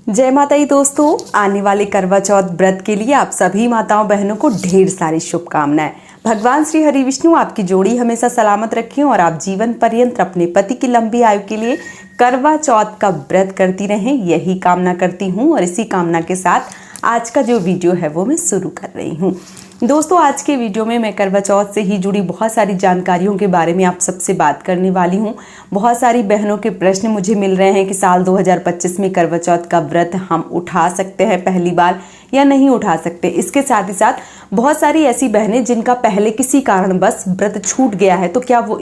जय माता दी दोस्तों, आने वाले करवा चौथ व्रत के लिए आप सभी माताओं बहनों को ढेर सारी शुभकामनाएं। भगवान श्री हरि विष्णु आपकी जोड़ी हमेशा सलामत रखें और आप जीवन पर्यंत अपने पति की लंबी आयु के लिए करवा चौथ का व्रत करती रहें, यही कामना करती हूँ। और इसी कामना के साथ आज का जो वीडियो है वो मैं शुरू कर रही हूँ। दोस्तों, आज के वीडियो में मैं करवा चौथ से ही जुड़ी बहुत सारी जानकारियों के बारे में आप सबसे बात करने वाली हूँ। बहुत सारी बहनों के प्रश्न मुझे मिल रहे हैं कि साल 2025 में करवा चौथ का व्रत हम उठा सकते हैं पहली बार या नहीं उठा सकते। इसके साथ ही साथ बहुत सारी ऐसी बहनें जिनका पहले किसी कारणवश व्रत छूट गया है, तो क्या वो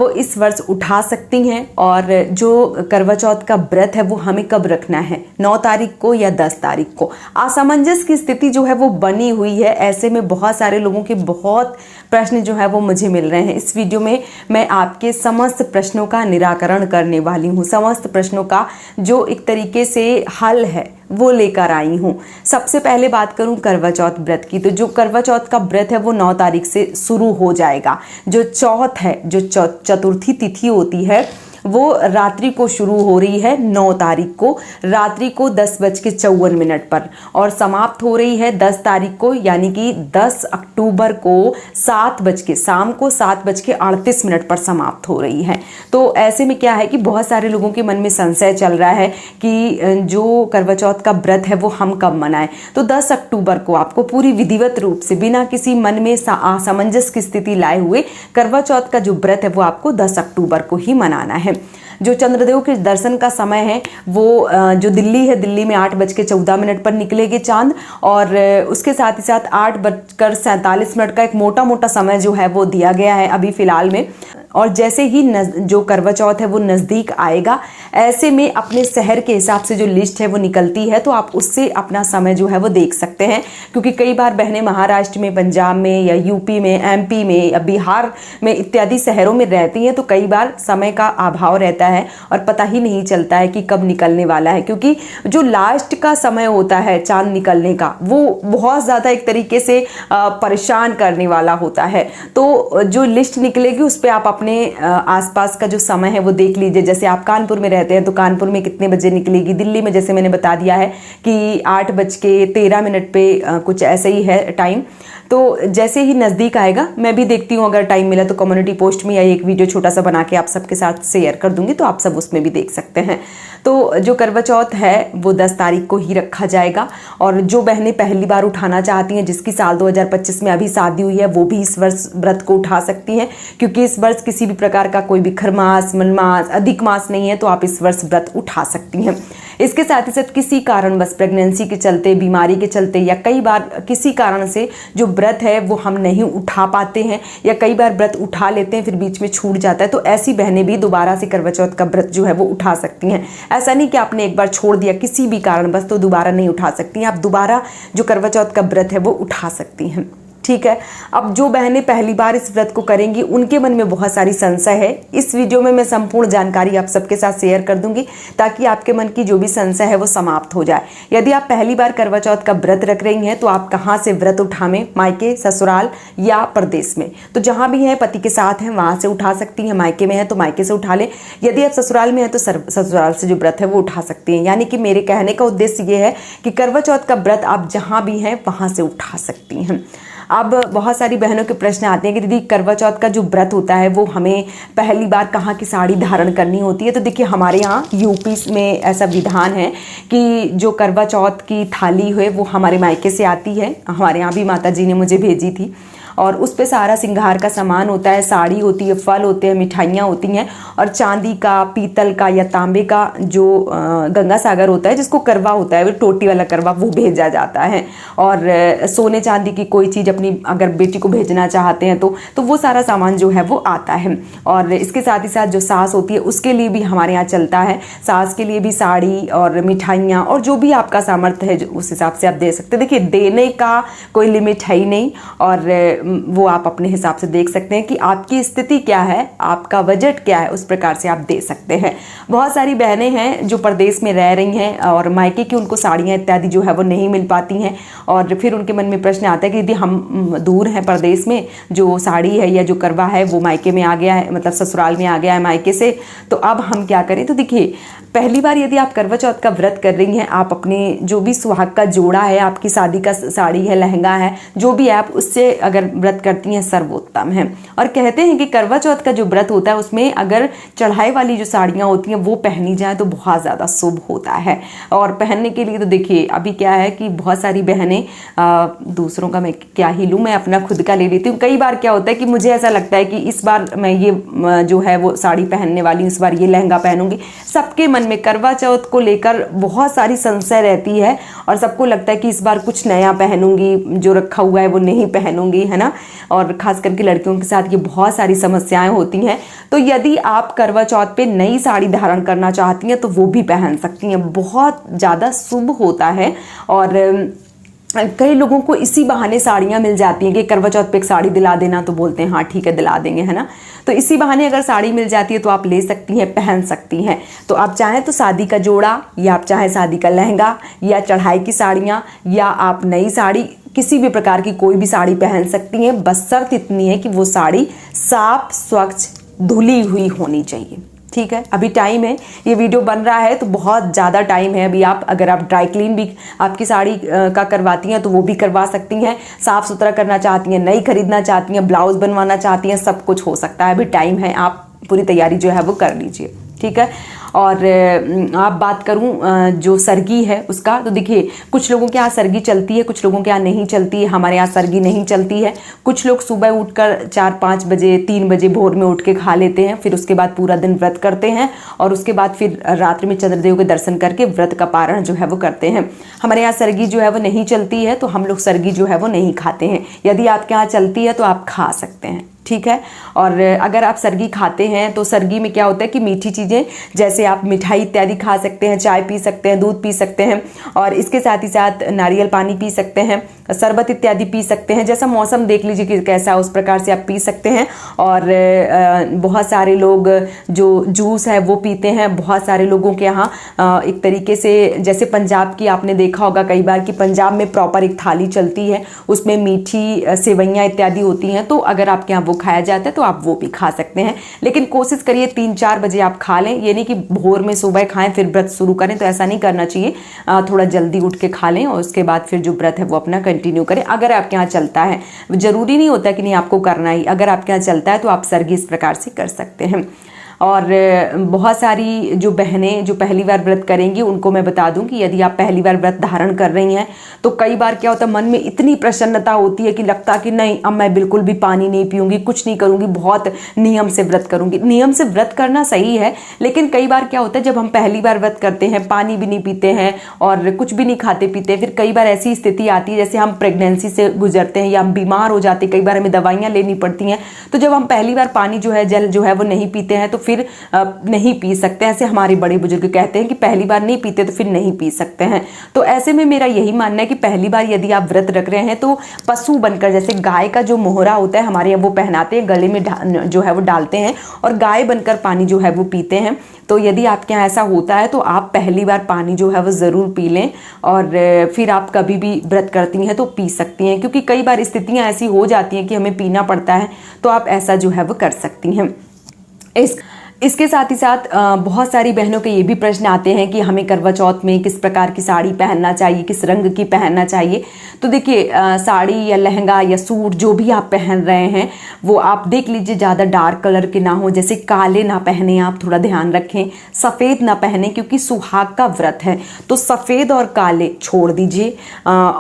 इस वर्ष उठा सकती हैं। और जो करवा चौथ का व्रत है वो हमें कब रखना है, 9 तारीख को या 10 तारीख को। असमंजस की स्थिति जो है वो बनी हुई है। ऐसे में बहुत सारे लोगों के बहुत प्रश्न जो है वो मुझे मिल रहे हैं। इस वीडियो में मैं आपके समस्त प्रश्नों का निराकरण करने वाली हूँ। समस्त प्रश्नों का जो एक तरीके से हल है वो लेकर आई हूँ। सबसे पहले बात करूँ करवा चौथ व्रत की, तो जो करवा चौथ का व्रत है वो 9 तारीख से शुरू हो जाएगा। जो चौथ है, जो चतुर्थी तिथि होती है वो रात्रि को शुरू हो रही है 9 तारीख को रात्रि को 10:54 पर और समाप्त हो रही है 10 तारीख को, यानी कि 10 अक्टूबर को शाम को 7:38 पर समाप्त हो रही है। तो ऐसे में क्या है कि बहुत सारे लोगों के मन में संशय चल रहा है कि जो करवा चौथ का व्रत है वो हम कब मनाएं। तो 10 अक्टूबर को आपको पूरी विधिवत रूप से बिना किसी मन में असमंजस की स्थिति लाए हुए करवा चौथ का जो व्रत है वो आपको 10 अक्टूबर को ही मनाना है। जो चंद्रदेव के दर्शन का समय है वो जो दिल्ली है, दिल्ली में 8:14 पर निकलेगी चांद, और उसके साथ ही साथ 8:47 का एक मोटा मोटा समय जो है वो दिया गया है अभी फिलहाल में। और जैसे ही जो करवा चौथ है वो नज़दीक आएगा, ऐसे में अपने शहर के हिसाब से जो लिस्ट है वो निकलती है, तो आप उससे अपना समय जो है वो देख सकते हैं। क्योंकि कई बार बहनें महाराष्ट्र में, पंजाब में या यूपी में, एमपी में या बिहार में इत्यादि शहरों में रहती हैं, तो कई बार समय का अभाव रहता है और पता ही नहीं चलता है कि कब निकलने वाला है। क्योंकि जो लास्ट का समय होता है चांद निकलने का वो बहुत ज़्यादा एक तरीके से परेशान करने वाला होता है। तो जो लिस्ट निकलेगी उस पर आप अपने आसपास का जो समय है वो देख लीजिए। जैसे आप कानपुर में रहते हैं तो कानपुर में कितने बजे निकलेगी, दिल्ली में जैसे मैंने बता दिया है कि 8:13 पे कुछ ऐसे ही है टाइम। तो जैसे ही नज़दीक आएगा, मैं भी देखती हूँ, अगर टाइम मिला तो कम्युनिटी पोस्ट में या एक वीडियो छोटा सा बना के आप सबके साथ शेयर कर दूंगी, तो आप सब उसमें भी देख सकते हैं। तो जो करवा चौथ है वो 10 तारीख को ही रखा जाएगा। और जो बहनें पहली बार उठाना चाहती हैं, जिसकी साल 2025 में अभी शादी हुई है, वो भी इस वर्ष व्रत को उठा सकती हैं। क्योंकि इस वर्ष किसी भी प्रकार का कोई भी खरमास, मनमास, अधिक मास नहीं है, तो आप इस वर्ष व्रत उठा सकती हैं। इसके साथ ही साथ किसी कारणवश प्रेगनेंसी के चलते, बीमारी के चलते या कई बार किसी कारण से जो व्रत है वो हम नहीं उठा पाते हैं, या कई बार व्रत उठा लेते हैं फिर बीच में छूट जाता है, तो ऐसी बहनें भी दोबारा से करवा चौथ का व्रत जो है वो उठा सकती हैं। ऐसा नहीं कि आपने एक बार छोड़ दिया किसी भी कारणवश तो दोबारा नहीं उठा सकती हैं। आप दोबारा जो करवा चौथ का व्रत है वो उठा सकती हैं। ठीक है। अब जो बहनें पहली बार इस व्रत को करेंगी उनके मन में बहुत सारी संशय है। इस वीडियो में मैं संपूर्ण जानकारी आप सबके साथ शेयर कर दूंगी ताकि आपके मन की जो भी संशय है वो समाप्त हो जाए। यदि आप पहली बार करवा चौथ का व्रत रख रही हैं तो आप कहाँ से व्रत उठावें, मायके, ससुराल या प्रदेश में। तो जहाँ भी हैं, पति के साथ हैं, वहाँ से उठा सकती हैं। मायके में है तो मायके से उठा लें। यदि आप ससुराल में हैं तो ससुराल से जो व्रत है वो उठा सकती हैं। यानी कि मेरे कहने का उद्देश्य ये है कि करवा चौथ का व्रत आप जहाँ भी हैं वहाँ से उठा सकती हैं। अब बहुत सारी बहनों के प्रश्न आते हैं कि दीदी करवा चौथ का जो व्रत होता है वो हमें पहली बार कहाँ की साड़ी धारण करनी होती है। तो देखिए, हमारे यहाँ यूपी में ऐसा विधान है कि जो करवा चौथ की थाली है वो हमारे मायके से आती है। हमारे यहाँ भी माता जी ने मुझे भेजी थी और उस पे सारा सिंगार का सामान होता है, साड़ी होती है, फल होते हैं, मिठाइयाँ होती हैं और चांदी का, पीतल का या तांबे का जो गंगा सागर होता है, जिसको करवा होता है, वो टोटी वाला करवा, वो भेजा जाता है। और सोने चांदी की कोई चीज़ अपनी अगर बेटी को भेजना चाहते हैं तो वो सारा सामान जो है वो आता है। और इसके साथ ही साथ जो सास होती है उसके लिए भी हमारे यहाँ चलता है। सास के लिए भी साड़ी और मिठाइयाँ और जो भी आपका सामर्थ्य है उस हिसाब से आप दे सकते हैं। देखिए, देने का कोई लिमिट है ही नहीं और वो आप अपने हिसाब से देख सकते हैं कि आपकी स्थिति क्या है, आपका बजट क्या है, उस प्रकार से आप दे सकते हैं। बहुत सारी बहनें हैं जो परदेश में रह रही हैं और मायके की उनको साड़ियाँ इत्यादि जो है वो नहीं मिल पाती हैं, और फिर उनके मन में प्रश्न आता है कि यदि हम दूर हैं परदेश में, जो साड़ी है या जो करवा है वो मायके में आ गया है, मतलब ससुराल में आ गया है मायके से, तो अब हम क्या करें। तो देखिए, पहली बार यदि आप करवा चौथ का व्रत कर रही हैं, आप अपने जो भी सुहाग का जोड़ा है, आपकी शादी का साड़ी है, लहंगा है, जो भी है, आप उससे अगर व्रत करती हैं सर्वोत्तम है। और कहते हैं कि करवा चौथ का जो व्रत होता है उसमें अगर चढ़ाई वाली जो साड़ियाँ होती हैं वो पहनी जाए तो बहुत ज़्यादा शुभ होता है। और पहनने के लिए तो देखिए अभी क्या है कि बहुत सारी बहनें, दूसरों का मैं क्या ही लूँ, मैं अपना खुद का ले लेती हूँ। कई बार क्या होता है कि मुझे ऐसा लगता है कि इस बार मैं ये जो है वो साड़ी पहनने वाली हूँ, इस बार ये लहंगा पहनूंगी। सबके मन में करवा चौथ को लेकर बहुत सारी संशय रहती है और सबको लगता है कि इस बार कुछ नया पहनूंगी, जो रखा हुआ है वो नहीं पहनूंगी, है ना। और खास करके लड़कियों के साथ ये बहुत सारी समस्याएं होती हैं। तो यदि आप करवा चौथ पे नई साड़ी धारण करना चाहती हैं तो वो भी पहन सकती हैं, बहुत ज़्यादा शुभ होता है। और कई लोगों को इसी बहाने साड़ियाँ मिल जाती हैं कि करवा चौथ पे एक साड़ी दिला देना, तो बोलते हैं हाँ ठीक है दिला देंगे, है ना। तो इसी बहाने अगर साड़ी मिल जाती है तो आप ले सकती हैं, पहन सकती हैं। तो आप चाहें तो शादी का जोड़ा, या आप चाहें शादी का लहंगा, या चढ़ाई की साड़ियाँ, या आप नई साड़ी, किसी भी प्रकार की कोई भी साड़ी पहन सकती हैं। बस शर्त इतनी है कि वो साड़ी साफ, स्वच्छ, धुली हुई होनी चाहिए। ठीक है, अभी टाइम है, ये वीडियो बन रहा है तो बहुत ज़्यादा टाइम है अभी। आप अगर आप ड्राई क्लीन भी आपकी साड़ी का करवाती हैं तो वो भी करवा सकती हैं। साफ़ सुथरा करना चाहती हैं, नई खरीदना चाहती हैं, ब्लाउज बनवाना चाहती हैं, सब कुछ हो सकता है। अभी टाइम है, आप पूरी तैयारी जो है वो कर लीजिए। ठीक है। और आप बात करूं जो सरगी है उसका, तो देखिए कुछ लोगों के यहाँ सरगी चलती है, कुछ लोगों के यहाँ नहीं चलती है। हमारे यहाँ सरगी नहीं चलती है। कुछ लोग सुबह उठकर 4-5 बजे, 3 बजे भोर में उठ के खा लेते हैं, फिर उसके बाद पूरा दिन व्रत करते हैं और उसके बाद फिर रात्रि में चंद्रदेव के दर्शन करके व्रत का पारण जो है वो करते हैं। हमारे यहाँ सरगी जो है वो नहीं चलती है, तो हम लोग सरगी जो है वो नहीं खाते हैं। यदि आपके यहाँ चलती है तो आप खा सकते हैं। ठीक है। और अगर आप सरगी खाते हैं तो सरगी में क्या होता है कि मीठी चीज़ें, जैसे आप मिठाई इत्यादि खा सकते हैं, चाय पी सकते हैं, दूध पी सकते हैं, और इसके साथ ही साथ नारियल पानी पी सकते हैं, शरबत इत्यादि पी सकते हैं। जैसा मौसम देख लीजिए कि कैसा, उस प्रकार से आप पी सकते हैं। और बहुत सारे लोग जो जूस है वो पीते हैं। बहुत सारे लोगों के यहाँ एक तरीके से, जैसे पंजाब की आपने देखा होगा कई बार कि पंजाब में प्रॉपर एक थाली चलती है, उसमें मीठी सेवइयाँ इत्यादि होती हैं। तो अगर आपके यहाँ वो खाया जाता है तो आप वो भी खा सकते हैं, लेकिन कोशिश करिए 3-4 बजे आप खा लें। ये नहीं कि भोर में सुबह खाएं फिर व्रत शुरू करें, तो ऐसा नहीं करना चाहिए। थोड़ा जल्दी उठ के खा लें और उसके बाद फिर जो व्रत है वो अपना कंटिन्यू करें। अगर आपके यहाँ चलता है, जरूरी नहीं होता कि नहीं आपको करना ही, अगर आपके यहाँ चलता है तो आप सरगी इस प्रकार से कर सकते हैं। और बहुत सारी जो बहनें जो पहली बार व्रत करेंगी उनको मैं बता दूं कि यदि आप पहली बार व्रत धारण कर रही हैं तो कई बार क्या होता है, मन में इतनी प्रसन्नता होती है कि लगता कि नहीं अब मैं बिल्कुल भी पानी नहीं पीऊंगी, कुछ नहीं करूंगी, बहुत नियम से व्रत करूंगी। नियम से व्रत करना सही है, लेकिन कई बार क्या होता है जब हम पहली बार व्रत करते हैं, पानी भी नहीं पीते हैं और कुछ भी नहीं खाते पीते, फिर कई बार ऐसी स्थिति आती है जैसे हम प्रेगनेंसी से गुजरते हैं या हम बीमार हो जाते हैं, कई बार हमें दवाइयाँ लेनी पड़ती हैं। तो जब हम पहली बार पानी जो है, जल जो है वो नहीं पीते हैं तो फिर नहीं पी सकते। ऐसे हमारे बड़े बुजुर्ग कहते हैं कि पहली बार नहीं पीते तो फिर नहीं पी सकते हैं। तो ऐसे में मेरा यही मानना है कि पहली बार यदि आप व्रत रख रहे हैं तो पशु बनकर, जैसे गाय का जो मोहरा होता है हमारे यहाँ वो पहनाते हैं, गले में जो है वो डालते हैं और गाय बनकर पानी जो है वो पीते हैं। तो यदि आपके यहाँ ऐसा होता है तो आप पहली बार पानी जो है वो ज़रूर पी लें और फिर आप कभी भी व्रत करती हैं तो पी सकती हैं, क्योंकि कई बार स्थितियाँ ऐसी हो जाती हैं कि हमें पीना पड़ता है, तो आप ऐसा जो है वो कर सकती हैं। इसके साथ ही साथ बहुत सारी बहनों के ये भी प्रश्न आते हैं कि हमें करवा चौथ में किस प्रकार की साड़ी पहनना चाहिए, किस रंग की पहनना चाहिए। तो देखिए साड़ी या लहंगा या सूट जो भी आप पहन रहे हैं वो आप देख लीजिए ज़्यादा डार्क कलर के ना हो, जैसे काले ना पहने, आप थोड़ा ध्यान रखें। सफ़ेद ना पहने क्योंकि सुहाग का व्रत है, तो सफ़ेद और काले छोड़ दीजिए।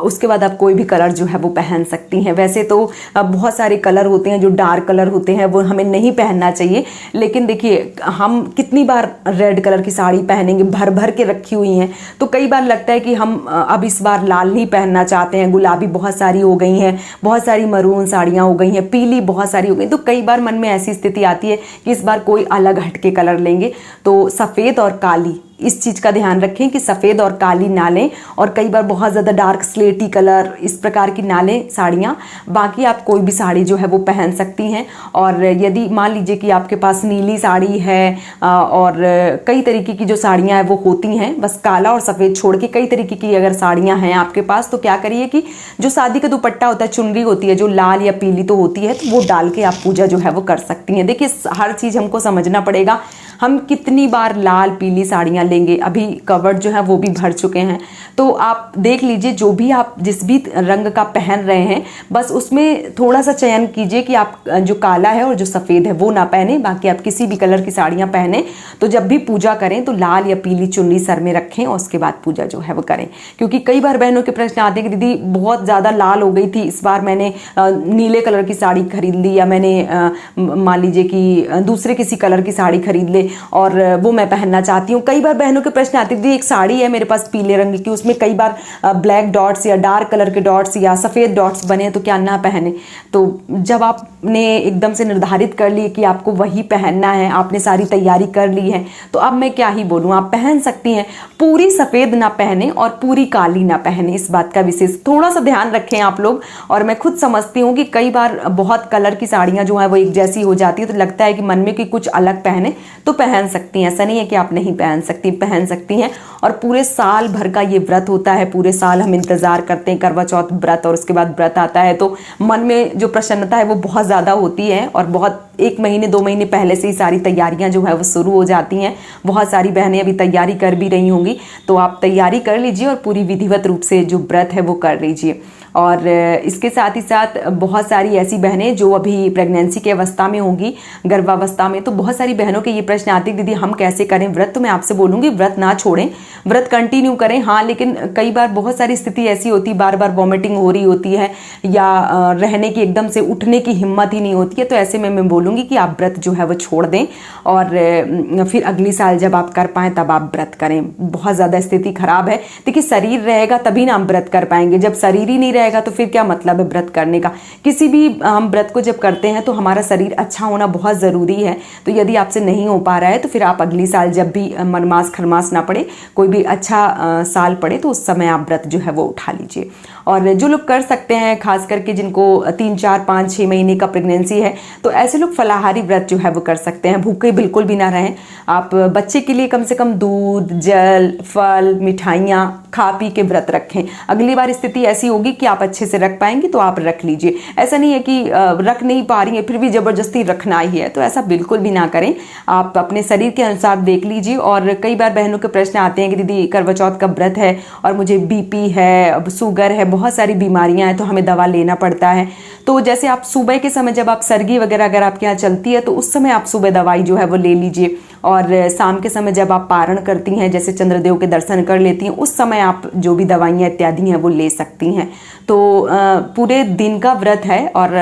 उसके बाद आप कोई भी कलर जो है वो पहन सकती हैं। वैसे तो बहुत सारे कलर होते हैं जो डार्क कलर होते हैं, वो हमें नहीं पहनना चाहिए, लेकिन देखिए हम कितनी बार रेड कलर की साड़ी पहनेंगे, भर भर के रखी हुई हैं, तो कई बार लगता है कि हम अब इस बार लाल नहीं पहनना चाहते हैं, गुलाबी बहुत सारी हो गई हैं, बहुत सारी मरून साड़ियाँ हो गई हैं, पीली बहुत सारी हो गई, तो कई बार मन में ऐसी स्थिति आती है कि इस बार कोई अलग हटके कलर लेंगे। तो सफ़ेद और काली इस चीज़ का ध्यान रखें कि सफ़ेद और काली ना लें, और कई बार बहुत ज़्यादा डार्क स्लेटी कलर इस प्रकार की ना लें साड़ियाँ। बाकी आप कोई भी साड़ी जो है वो पहन सकती हैं। और यदि मान लीजिए कि आपके पास नीली साड़ी है और कई तरीके की जो साड़ियाँ हैं वो होती हैं, बस काला और सफ़ेद छोड़ के कई तरीके की अगर साड़ियाँ हैं आपके पास, तो क्या करिए कि जो शादी का दुपट्टा होता है, चुनरी होती है जो लाल या पीली तो होती है, तो वो डाल के आप पूजा जो है वो कर सकती हैं। देखिए हर चीज़ हमको समझना पड़ेगा, हम कितनी बार लाल पीली साड़ियाँ लेंगे, अभी कवर्ड जो है वो भी भर चुके हैं। तो आप देख लीजिए जो भी आप जिस भी रंग का पहन रहे हैं, बस उसमें थोड़ा सा चयन कीजिए कि आप जो काला है और जो सफ़ेद है वो ना पहने, बाकी आप किसी भी कलर की साड़ियाँ पहने। तो जब भी पूजा करें तो लाल या पीली चुन्नी सर में रखें और उसके बाद पूजा जो है वो करें। क्योंकि कई बार बहनों के प्रश्न आते हैं कि दीदी बहुत ज़्यादा लाल हो गई थी, इस बार मैंने नीले कलर की साड़ी खरीद ली, या मैंने मान लीजिए कि दूसरे किसी कलर की साड़ी खरीद ले और वो मैं पहनना चाहती हूँ। कई बार बहनों के प्रश्न आते हैं, एक साड़ी है मेरे पास पीले रंग की, उसमें कई बार ब्लैक डॉट्स या डार्क कलर के डॉट्स या सफ़ेद डॉट्स बने, तो क्या ना पहने। तो जब आपने एकदम से निर्धारित कर लिए कि आपको वही पहनना है, आपने सारी तैयारी कर ली है, तो अब मैं क्या ही बोलूँ, आप पहन सकती हैं। पूरी सफ़ेद ना पहने और पूरी काली ना पहने, इस बात का विशेष थोड़ा सा ध्यान रखें आप लोग। और मैं खुद समझती हूँ कि कई बार बहुत कलर की साड़ियाँ जो हैं वो एक जैसी हो जाती है, तो लगता है कि मन में कि कुछ अलग पहने, तो पहन सकती हैं। ऐसा नहीं है कि आप नहीं पहन सकती, पहन सकती हैं। और पूरे साल भर का ये व्रत होता है, पूरे साल हम इंतज़ार करते हैं करवा चौथ व्रत, और उसके बाद व्रत आता है तो मन में जो प्रसन्नता है वो बहुत ज़्यादा होती है। और बहुत 1 महीने 2 महीने पहले से ही सारी तैयारियां जो है वो शुरू हो जाती हैं। बहुत सारी बहनें अभी तैयारी कर भी रही होंगी, तो आप तैयारी कर लीजिए और पूरी विधिवत रूप से जो व्रत है वो कर लीजिए। और इसके साथ ही साथ बहुत सारी ऐसी बहनें जो अभी प्रेगनेंसी की अवस्था में होंगी, गर्भावस्था में, तो बहुत सारी बहनों के ये प्रश्न आते हैं, दीदी हम कैसे करें व्रत। तो मैं आपसे बोलूँगी व्रत ना छोड़ें, व्रत कंटिन्यू करें। हाँ, लेकिन कई बार बहुत सारी स्थिति ऐसी होती है, बार बार वॉमिटिंग हो रही होती है या रहने की एकदम से उठने की हिम्मत ही नहीं होती है, तो ऐसे में मैं बोलूँगी कि आप व्रत जो है वो छोड़ दें और फिर अगली साल जब आप कर पाएँ तब आप व्रत करें। बहुत ज़्यादा स्थिति खराब है, देखिए शरीर रहेगा तभी ना हम व्रत कर पाएंगे, जब शरीर ही नहीं रहेगा तो फिर क्या मतलब है व्रत करने का। किसी भी हम व्रत को जब करते हैं तो हमारा शरीर अच्छा होना बहुत ज़रूरी है। तो यदि आपसे नहीं हो पा रहा है तो फिर आप अगली साल जब भी मनमास खरमास ना पड़े, कोई भी अच्छा साल पड़े, तो उस समय आप व्रत जो है वो उठा लीजिए। और जो लोग कर सकते हैं, खास करके जिनको 3, 4, 5, 6 महीने का प्रेगनेंसी है, तो ऐसे लोग फलाहारी व्रत जो है वो कर सकते हैं। भूखे बिल्कुल भी ना रहें आप, बच्चे के लिए कम से कम दूध, जल, फल, मिठाइयाँ खा पी के व्रत रखें। अगली बार स्थिति ऐसी होगी कि आप अच्छे से रख पाएंगे तो आप रख लीजिए। ऐसा नहीं है कि रख नहीं पा रही है फिर भी ज़बरदस्ती रखना ही है, तो ऐसा बिल्कुल भी ना करें। आप अपने शरीर के अनुसार देख लीजिए। और कई बार बहनों के प्रश्न आते हैं कि दीदी करवा चौथ का व्रत है और मुझे बीपी है, शुगर है, बहुत सारी बीमारियां हैं, तो हमें दवा लेना पड़ता है। तो जैसे आप सुबह के समय जब आप सरगी वगैरह अगर आपके यहाँ चलती है तो उस समय आप सुबह दवाई जो है वो ले लीजिए। और शाम के समय जब आप पारण करती हैं, जैसे चंद्रदेव के दर्शन कर लेती हैं, उस समय आप जो भी दवाइयाँ इत्यादि हैं वो ले सकती हैं। तो पूरे दिन का व्रत है और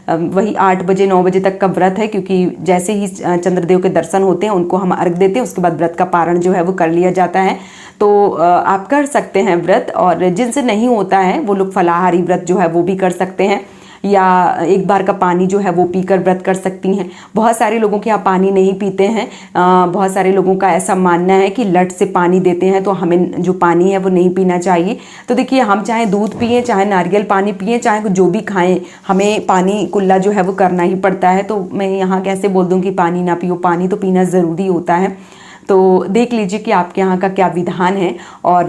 वही 8 बजे 9 बजे तक का व्रत है, क्योंकि जैसे ही चंद्रदेव के दर्शन होते हैं उनको हम अर्घ देते हैं, उसके बाद व्रत का पारण जो है वो कर लिया जाता है। तो आप कर सकते हैं व्रत। और जिनसे नहीं होता है वो लोग फलाहारी व्रत जो है वो भी कर सकते हैं, या एक बार का पानी जो है वो पीकर व्रत कर सकती हैं। बहुत सारे लोगों के यहाँ पानी नहीं पीते हैं, बहुत सारे लोगों का ऐसा मानना है कि लट से पानी देते हैं तो हमें जो पानी है वो नहीं पीना चाहिए। तो देखिए हम चाहे दूध पिएं, चाहे नारियल पानी पिएं, चाहे जो भी खाएं, हमें पानी कुल्ला जो है वो करना ही पड़ता है। तो मैं यहाँ कैसे बोल दूँ कि पानी ना पियो, पानी तो पीना ज़रूरी होता है। तो देख लीजिए कि आपके यहाँ का क्या विधान है और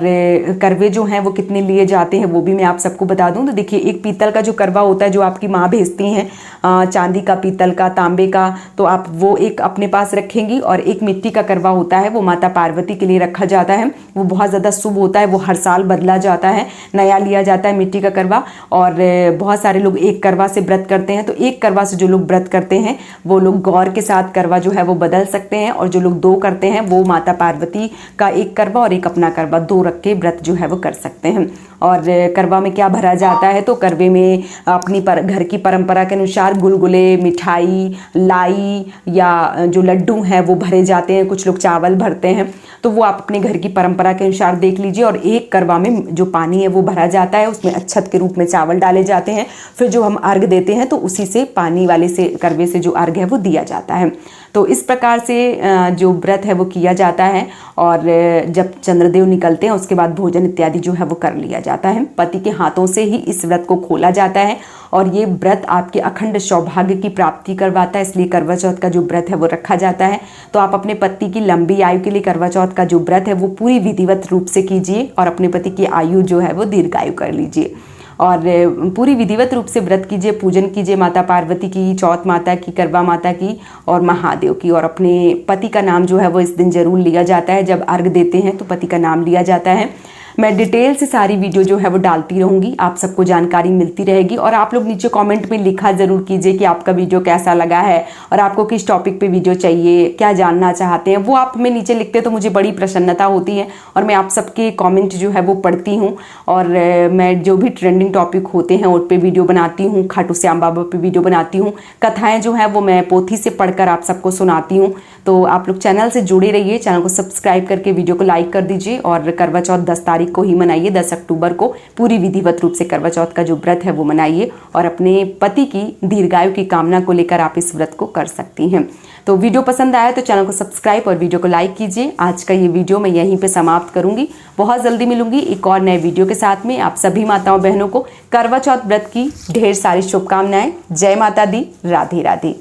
करवे जो हैं वो कितने लिए जाते हैं वो भी मैं आप सबको बता दूं। तो देखिए एक पीतल का जो करवा होता है जो आपकी माँ भेजती हैं, चांदी का, पीतल का, तांबे का, तो आप वो एक अपने पास रखेंगी। और एक मिट्टी का करवा होता है, वो माता पार्वती के लिए रखा जाता है, वो बहुत ज़्यादा शुभ होता है, वो हर साल बदला जाता है, नया लिया जाता है मिट्टी का करवा। और बहुत सारे लोग एक करवा से व्रत करते हैं, तो एक करवा से जो लोग व्रत करते हैं वो लोग गौर के साथ करवा जो है वो बदल सकते हैं। और जो लोग 2 करते हैं वो माता पार्वती का एक करवा और एक अपना करवा 2 रख के व्रत जो है वो कर सकते हैं। और करवा में क्या भरा जाता है, तो करवे में अपनी घर की परंपरा के अनुसार गुलगुले, मिठाई, लाई या जो लड्डू हैं वो भरे जाते हैं। कुछ लोग चावल भरते हैं, तो वो आप अपने घर की परंपरा के अनुसार देख लीजिए। और एक करवा में जो पानी है वो भरा जाता है, उसमें अक्षत के रूप में चावल डाले जाते हैं। फिर जो हम अर्घ देते हैं तो उसी से पानी वाले से करवे से जो अर्घ है वो दिया जाता है। तो इस प्रकार से जो व्रत है वो किया जाता है। और जब चंद्रदेव निकलते हैं उसके बाद भोजन इत्यादि जो है वो कर लिया जाता है। पति के हाथों से ही इस व्रत को खोला जाता है और ये व्रत आपके अखंड सौभाग्य की प्राप्ति करवाता है, इसलिए करवा चौथ का जो व्रत है वो रखा जाता है। तो आप अपने पति की लंबी आयु के लिए करवा चौथ का जो व्रत है वो पूरी विधिवत रूप से कीजिए और अपने पति की आयु जो है वो दीर्घायु कर लीजिए और पूरी विधिवत रूप से व्रत कीजिए, पूजन कीजिए माता पार्वती की, चौथ माता की, करवा माता की और महादेव की। और अपने पति का नाम जो है वो इस दिन जरूर लिया जाता है। जब अर्घ देते हैं तो पति का नाम लिया जाता है। मैं डिटेल से सारी वीडियो जो है वो डालती रहूँगी, आप सबको जानकारी मिलती रहेगी। और आप लोग नीचे कमेंट में लिखा ज़रूर कीजिए कि आपका वीडियो कैसा लगा है और आपको किस टॉपिक पे वीडियो चाहिए, क्या जानना चाहते हैं, वो आप हमें नीचे लिखते तो मुझे बड़ी प्रसन्नता होती है और मैं आप सबके कमेंट जो है वो पढ़ती हूँ। और मैं जो भी ट्रेंडिंग टॉपिक होते हैं उन पर वीडियो बनाती हूँ, खाटू श्याम बाबा पे वीडियो बनाती हूँ, कथाएँ जो हैं वो मैं पोथी से पढ़कर आप सबको सुनाती हूँ। तो आप लोग चैनल से जुड़े रहिए, चैनल को सब्सक्राइब करके वीडियो को लाइक कर दीजिए। और करवा चौथ 10 तारीख को ही मनाइए, 10 अक्टूबर को पूरी विधिवत रूप से करवा चौथ का जो व्रत है वो मनाइए और अपने पति की दीर्घायु की कामना को लेकर आप इस व्रत को कर सकती हैं। तो वीडियो पसंद आया तो चैनल को सब्सक्राइब और वीडियो को लाइक कीजिए। आज का ये वीडियो मैं यहीं पे समाप्त करूंगी, बहुत जल्दी मिलूंगी एक और नए वीडियो के साथ में। आप सभी माताओं बहनों को करवा चौथ व्रत की ढेर सारी शुभकामनाएं। जय माता दी, राधे राधे।